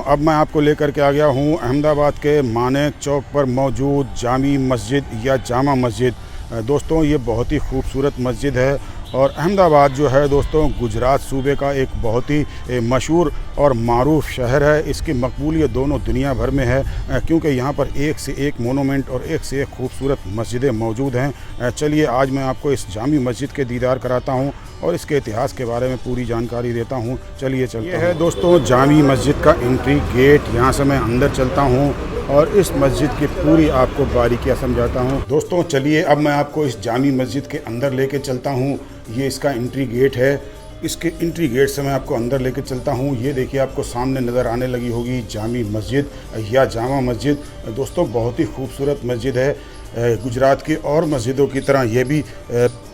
अब मैं आपको लेकर के आ गया हूँ अहमदाबाद के मानेक चौक पर मौजूद जामी मस्जिद या जामा मस्जिद। दोस्तों ये बहुत ही खूबसूरत मस्जिद है और अहमदाबाद जो है दोस्तों गुजरात सूबे का एक बहुत ही मशहूर और मारूफ शहर है। इसकी मकबूलियत दोनों दुनिया भर में है क्योंकि यहाँ पर एक से एक मोनूमेंट और एक से एक खूबसूरत मस्जिदें मौजूद हैं। चलिए आज मैं आपको इस जामी मस्जिद के दीदार कराता हूँ और इसके इतिहास के बारे में पूरी जानकारी देता हूँ। चलिए चलते हैं। ये है दोस्तों जामी मस्जिद का एंट्री गेट। यहाँ से मैं अंदर चलता हूँ और इस मस्जिद की पूरी आपको बारीकियाँ समझाता हूँ। दोस्तों चलिए अब मैं आपको इस जामी मस्जिद के अंदर लेके चलता हूँ। ये इसका एंट्री गेट है। इसके एंट्री गेट से मैं आपको अंदर लेके चलता हूँ। ये देखिए आपको सामने नज़र आने लगी होगी जामी मस्जिद या जामा मस्जिद। दोस्तों बहुत ही खूबसूरत मस्जिद है। गुजरात की और मस्जिदों की तरह ये भी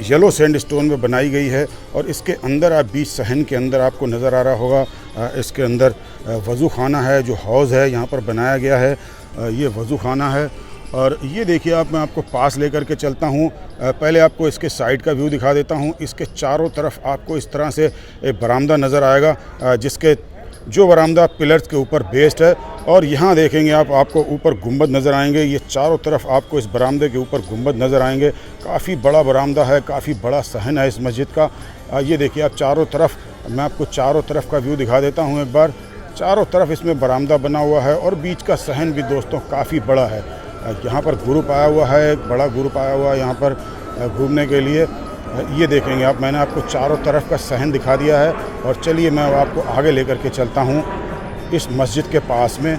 येलो सैंडस्टोन में बनाई गई है और इसके अंदर आप बीच सहन के अंदर आपको नज़र आ रहा होगा इसके अंदर वज़ू खाना है जो हौज़ है यहाँ पर बनाया गया है। ये वज़ू खाना है और ये देखिए आप मैं आपको पास लेकर के चलता हूँ। पहले आपको इसके साइड का व्यू दिखा देता हूँ। इसके चारों तरफ आपको इस तरह से एक बरामदा नज़र आएगा जिसके जो बरामदा पिलर्स के ऊपर बेस्ड है और यहाँ देखेंगे आपको ऊपर गुंबद नज़र आएंगे। ये चारों तरफ आपको इस बरामदे के ऊपर गुंबद नज़र आएंगे। काफ़ी बड़ा बरामदा है, काफ़ी बड़ा सहन है इस मस्जिद का। ये देखिए आप चारों तरफ, मैं आपको चारों तरफ का व्यू दिखा देता हूँ एक बार। चारों तरफ इसमें बरामदा बना हुआ है और बीच का सहन भी दोस्तों काफ़ी बड़ा है। यहाँ पर ग्रुप आया हुआ है, एक बड़ा ग्रुप आया हुआ है यहाँ पर घूमने के लिए। ये देखेंगे आप, मैंने आपको चारों तरफ का सहन दिखा दिया है और चलिए मैं आपको आगे लेकर के चलता हूँ इस मस्जिद के पास में।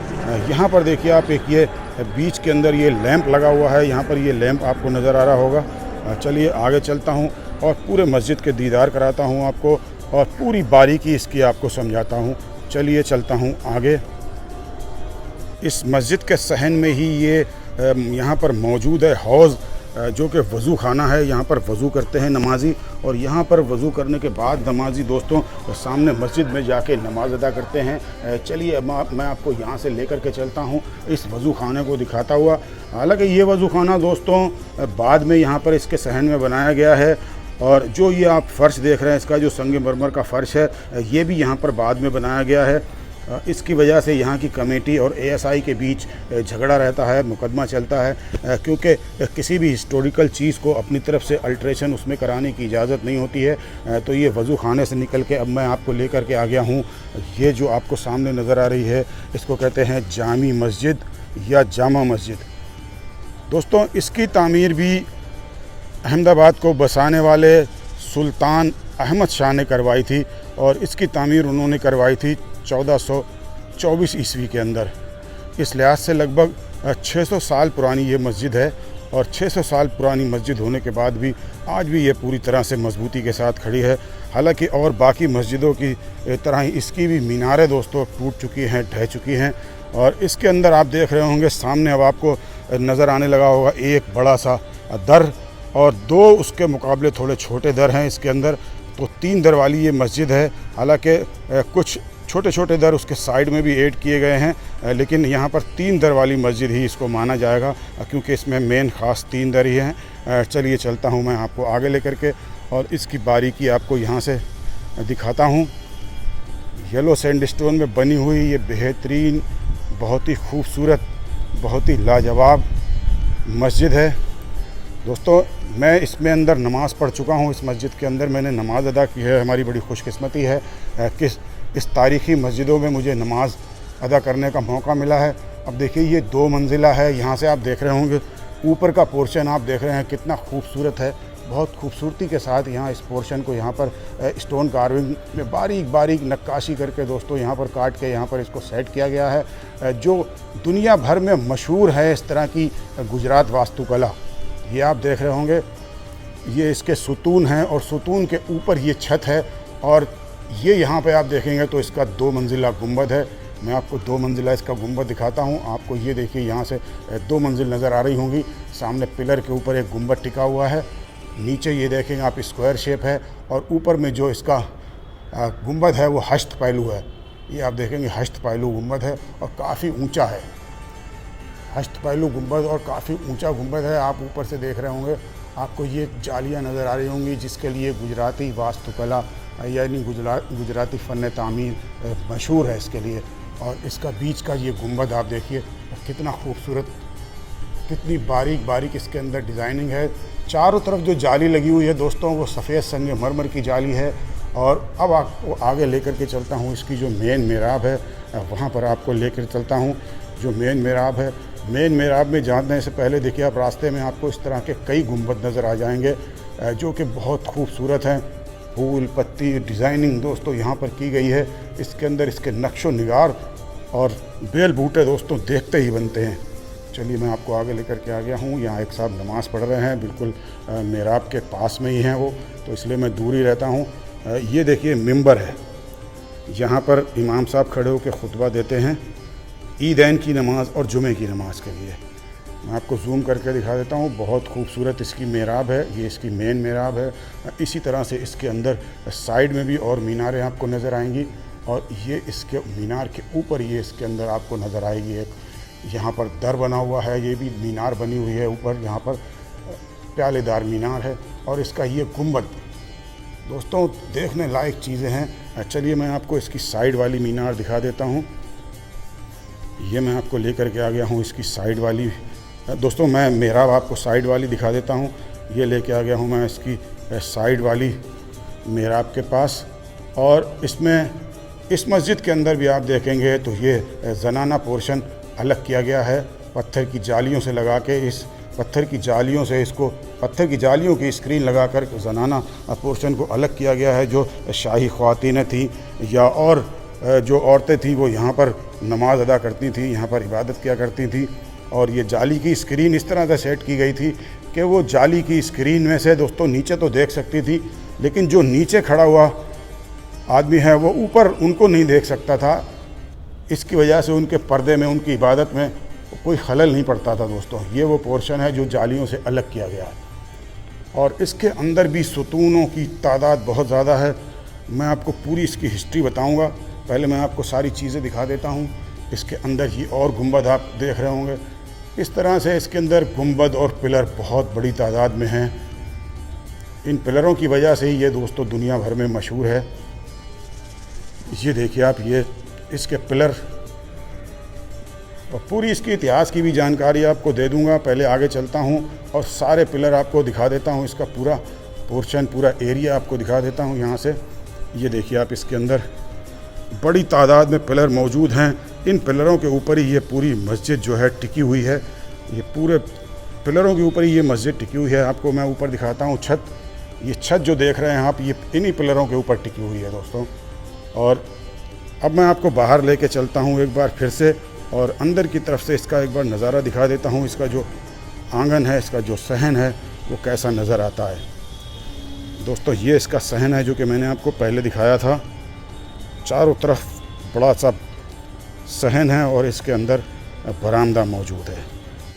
यहाँ पर देखिए आप एक ये बीच के अंदर ये लैंप लगा हुआ है। यहाँ पर ये लैंप आपको नज़र आ रहा होगा। चलिए आगे चलता हूँ और पूरे मस्जिद के दीदार कराता हूँ आपको और पूरी बारीकी इसकी आपको समझाता हूँ। चलिए चलता हूँ आगे। इस मस्जिद के सहन में ही ये यहाँ पर मौजूद है हौज़ जो कि वज़ू खाना है। यहाँ पर वज़ू करते हैं नमाजी और यहाँ पर वज़ू करने के बाद नमाजी दोस्तों सामने मस्जिद में जाके नमाज अदा करते हैं। चलिए मैं आपको यहाँ से लेकर के चलता हूँ इस वज़ू खाने को दिखाता हुआ। हालांकि ये वज़ू खाना दोस्तों बाद में यहाँ पर इसके सहन में बनाया गया है और जो ये आप फ़र्श देख रहे हैं इसका जो संगमरमर का फ़र्श है ये भी यहाँ पर बाद में बनाया गया है। इसकी वजह से यहाँ की कमेटी और एएसआई के बीच झगड़ा रहता है, मुकदमा चलता है क्योंकि किसी भी हिस्टोरिकल चीज़ को अपनी तरफ से अल्ट्रेशन उसमें कराने की इजाज़त नहीं होती है। तो ये वज़ू खाने से निकल के अब मैं आपको लेकर के आ गया हूँ। ये जो आपको सामने नज़र आ रही है इसको कहते हैं जामी मस्जिद या जामा मस्जिद। दोस्तों इसकी तामीर भी अहमदाबाद को बसाने वाले सुल्तान अहमद शाह ने करवाई थी और इसकी तामीर उन्होंने करवाई थी 1424 ईस्वी के अंदर। इस लिहाज से लगभग 600 साल पुरानी ये मस्जिद है और 600 साल पुरानी मस्जिद होने के बाद भी आज भी ये पूरी तरह से मजबूती के साथ खड़ी है। हालांकि और बाकी मस्जिदों की तरह ही इसकी भी मीनारें दोस्तों टूट चुकी हैं, ढह चुकी हैं और इसके अंदर आप देख रहे होंगे सामने अब आपको नज़र आने लगा होगा एक बड़ा सा दर और दो उसके मुकाबले थोड़े छोटे दर हैं इसके अंदर। तो 3 दर वाली ये मस्जिद है। हालांकि कुछ छोटे छोटे दर उसके साइड में भी ऐड किए गए हैं लेकिन यहाँ पर 3 दर वाली मस्जिद ही इसको माना जाएगा क्योंकि इसमें मेन ख़ास 3 दर ही हैं। चलिए चलता हूँ मैं आपको आगे लेकर के और इसकी बारीकी आपको यहाँ से दिखाता हूँ। येलो सैंडस्टोन में बनी हुई ये बेहतरीन, बहुत ही खूबसूरत, बहुत ही लाजवाब मस्जिद है। दोस्तों मैं इसमें अंदर नमाज़ पढ़ चुका हूँ। इस मस्जिद के अंदर मैंने नमाज़ अदा की है। हमारी बड़ी खुशकिस्मती है कि इस तारीख़ी मस्जिदों में मुझे नमाज़ अदा करने का मौका मिला है। अब देखिए ये 2 मंजिला है। यहाँ से आप देख रहे होंगे ऊपर का पोर्शन आप देख रहे हैं कितना खूबसूरत है। बहुत खूबसूरती के साथ यहाँ इस पोर्शन को यहाँ पर स्टोन कार्विंग में बारीक बारीक नक्काशी करके दोस्तों यहाँ पर काट के यहाँ पर इसको सेट किया गया है जो दुनिया भर में मशहूर है इस तरह की गुजरात वास्तुकला। ये आप देख रहे होंगे ये इसके सुतून हैं और सुतून के ऊपर ये छत है और ये यहाँ पे आप देखेंगे तो इसका 2 मंजिला गुंबद है। मैं आपको 2 मंजिला इसका गुंबद दिखाता हूँ। आपको ये देखिए यहाँ से 2 मंजिल नज़र आ रही होंगी। सामने पिलर के ऊपर एक गुंबद टिका हुआ है। नीचे ये देखेंगे आप स्क्वायर शेप है और ऊपर में जो इसका गुंबद है वो हस्त पहलू है। ये आप देखेंगे हस्त पहलू गुंबद है और काफ़ी ऊँचा है। हस्त पहलू गुंबद और काफ़ी ऊंचा गुंबद है। आप ऊपर से देख रहे होंगे आपको ये जालियां नज़र आ रही होंगी जिसके लिए गुजराती वास्तुकला यानी गुजराती फ़न तामीर मशहूर है इसके लिए। और इसका बीच का ये गुंबद आप देखिए कितना खूबसूरत, कितनी बारीक बारीक इसके अंदर डिज़ाइनिंग है। चारों तरफ जो जाली लगी हुई है दोस्तों वो सफ़ेद संगमरमर की जाली है। और अब आपको आगे लेकर के चलता हूँ, इसकी जो मेन मेहराब है वहाँ पर आपको लेकर चलता हूँ। जो मेन मेहराब है, मेन मेहराब में जाने से पहले देखिए आप रास्ते में आपको इस तरह के कई गुंबद नज़र आ जाएंगे जो कि बहुत खूबसूरत हैं। फूल पत्ती डिज़ाइनिंग दोस्तों यहाँ पर की गई है। इसके अंदर इसके नक्शो निगार और बेल बूटे दोस्तों देखते ही बनते हैं। चलिए मैं आपको आगे लेकर के आ गया हूँ। यहाँ एक साहब नमाज़ पढ़ रहे हैं, बिल्कुल मेहराब के पास में ही हैं वो, तो इसलिए मैं दूर ही रहता हूँ। ये देखिए मिंबर है, यहाँ पर इमाम साहब खड़े होकर खुतबा देते हैं ईदैन की नमाज़ और जुमे की नमाज़ के लिए। मैं आपको जूम करके दिखा देता हूँ। बहुत खूबसूरत इसकी मेहराब है, ये इसकी मेन मेहराब है। इसी तरह से इसके अंदर साइड में भी और मीनारें आपको नज़र आएंगी और ये इसके मीनार के ऊपर ये इसके अंदर आपको नज़र आएगी एक यहाँ पर दर बना हुआ है, ये भी मीनार बनी हुई है ऊपर, यहाँ पर प्यालेदार मीनार है। और इसका ये गुंबद दोस्तों देखने लायक चीज़ें हैं। चलिए मैं आपको इसकी साइड वाली मीनार दिखा देता हूँ। ये मैं आपको लेकर के आ गया हूँ इसकी साइड वाली। दोस्तों मैं मेहराब आपको साइड वाली दिखा देता हूँ। ये लेके आ गया हूँ मैं इसकी साइड वाली मेहराब के पास। और इसमें इस मस्जिद के अंदर भी आप देखेंगे तो ये ज़नाना पोर्शन अलग किया गया है, पत्थर की जालियों से लगा के, इस पत्थर की जालियों से इसको पत्थर की जालियों की स्क्रीन लगाकर ज़नाना पोर्शन को अलग किया गया है। जो शाही ख़वातीनें थी या और जो औरतें थी वो यहाँ पर नमाज़ अदा करती थी, यहाँ पर इबादत किया करती थी। और ये जाली की स्क्रीन इस तरह से सेट की गई थी कि वो जाली की स्क्रीन में से दोस्तों नीचे तो देख सकती थी, लेकिन जो नीचे खड़ा हुआ आदमी है वो ऊपर उनको नहीं देख सकता था। इसकी वजह से उनके पर्दे में, उनकी इबादत में कोई खलल नहीं पड़ता था दोस्तों। ये वो पोर्शन है जो जालियों से अलग किया गया है। और इसके अंदर भी सुतूनों की तादाद बहुत ज़्यादा है। मैं आपको पूरी इसकी हिस्ट्री बताऊंगा, पहले मैं आपको सारी चीज़ें दिखा देता हूं। इसके अंदर ही और गुंबद आप देख रहे होंगे। इस तरह से इसके अंदर गुंबद और पिलर बहुत बड़ी तादाद में हैं। इन पिलरों की वजह से ही ये दोस्तों दुनिया भर में मशहूर है। ये देखिए आप, ये इसके पिलर और पूरी इसके इतिहास की भी जानकारी आपको दे दूंगा। पहले आगे चलता हूं और सारे पिलर आपको दिखा देता हूं। इसका पूरा पोर्शन, पूरा एरिया आपको दिखा देता हूं यहाँ से। ये देखिए आप, इसके अंदर बड़ी तादाद में पिलर मौजूद हैं। इन पिलरों के ऊपर ही ये पूरी मस्जिद जो है टिकी हुई है। ये पूरे पिलरों के ऊपर ही ये मस्जिद टिकी हुई है। आपको मैं ऊपर दिखाता हूँ छत। ये छत जो देख रहे हैं आप, ये इन्हीं पिलरों के ऊपर टिकी हुई है दोस्तों। और अब मैं आपको बाहर लेके चलता हूँ एक बार फिर से और अंदर की तरफ से इसका एक बार नज़ारा दिखा देता हूँ। इसका जो आंगन है, इसका जो सहन है वो कैसा नज़र आता है दोस्तों। ये इसका सहन है जो कि मैंने आपको पहले दिखाया था। चारों तरफ बड़ा सा सहन है और इसके अंदर बरामदा मौजूद है।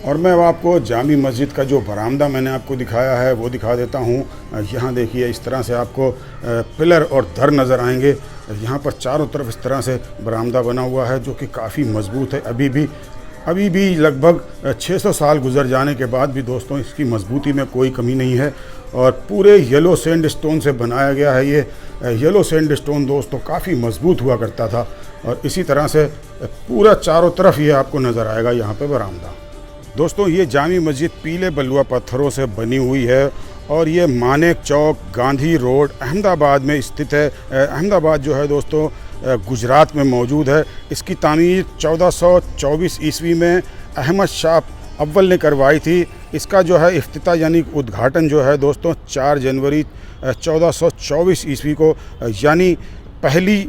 और मैं आपको जामी मस्जिद का जो बरामदा मैंने आपको दिखाया है वो दिखा देता हूँ। यहाँ देखिए, इस तरह से आपको पिलर और धर नज़र आएंगे। यहाँ पर चारों तरफ इस तरह से बरामदा बना हुआ है जो कि काफ़ी मजबूत है। अभी भी लगभग 600 साल गुजर जाने के बाद भी दोस्तों इसकी मजबूती में कोई कमी नहीं है। और पूरे येलो सैंड स्टोन से बनाया गया है। ये येलो सैंड स्टोन दोस्तों काफ़ी मजबूत हुआ करता था। और इसी तरह से पूरा चारों तरफ ये आपको नज़र आएगा यहाँ पे बरामदा। दोस्तों ये जामी मस्जिद पीले बलुआ पत्थरों से बनी हुई है और ये मानेक चौक, गांधी रोड, अहमदाबाद में स्थित है। अहमदाबाद जो है दोस्तों गुजरात में मौजूद है। इसकी तामीर 1424 ईस्वी में अहमद शाह अव्वल ने करवाई थी। इसका जो है इफ्तिताह यानी उद्घाटन जो है दोस्तों 4 जनवरी 1424 ईस्वी को, यानी पहली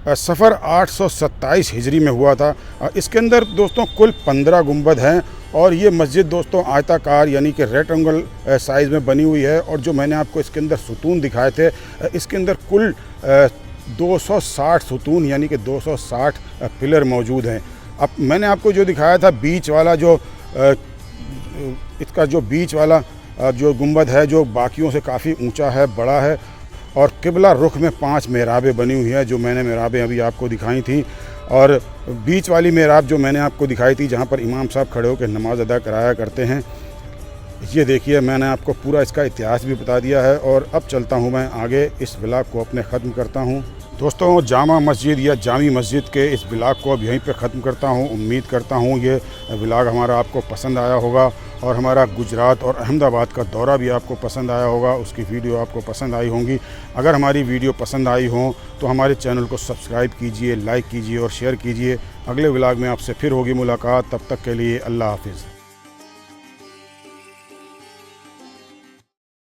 सफ़र 827 हिजरी में हुआ था। इसके अंदर दोस्तों कुल 15 गुंबद हैं और ये मस्जिद दोस्तों आयताकार यानी कि रेक्टेंगल साइज़ में बनी हुई है। और जो मैंने आपको इसके अंदर सुतून दिखाए थे, इसके अंदर कुल 260 सुतून यानी कि 260 पिलर मौजूद हैं। अब मैंने आपको जो दिखाया था बीच वाला, जो इसका जो बीच वाला जो गुंबद है जो बाकियों से काफ़ी ऊंचा है, बड़ा है। और किबला रुख में 5 मेहराबें बनी हुई हैं, जो मैंने मेहराबें अभी आपको दिखाई थी। और बीच वाली मेहराब जो मैंने आपको दिखाई थी जहाँ पर इमाम साहब खड़े होकर नमाज अदा कराया करते हैं, ये देखिए मैंने आपको पूरा इसका इतिहास भी बता दिया है। और अब चलता हूँ मैं आगे, इस व्लॉग को अपने ख़त्म करता हूँ। दोस्तों जामा मस्जिद या जामी मस्जिद के इस व्लॉग को अब यहीं पे ख़त्म करता हूँ। उम्मीद करता हूँ ये व्लॉग हमारा आपको पसंद आया होगा और हमारा गुजरात और अहमदाबाद का दौरा भी आपको पसंद आया होगा, उसकी वीडियो आपको पसंद आई होंगी। अगर हमारी वीडियो पसंद आई हो तो हमारे चैनल को सब्सक्राइब कीजिए, लाइक कीजिए और शेयर कीजिए। अगले व्लॉग में आपसे फिर होगी मुलाकात, तब तक के लिए अल्लाह हाफिज़।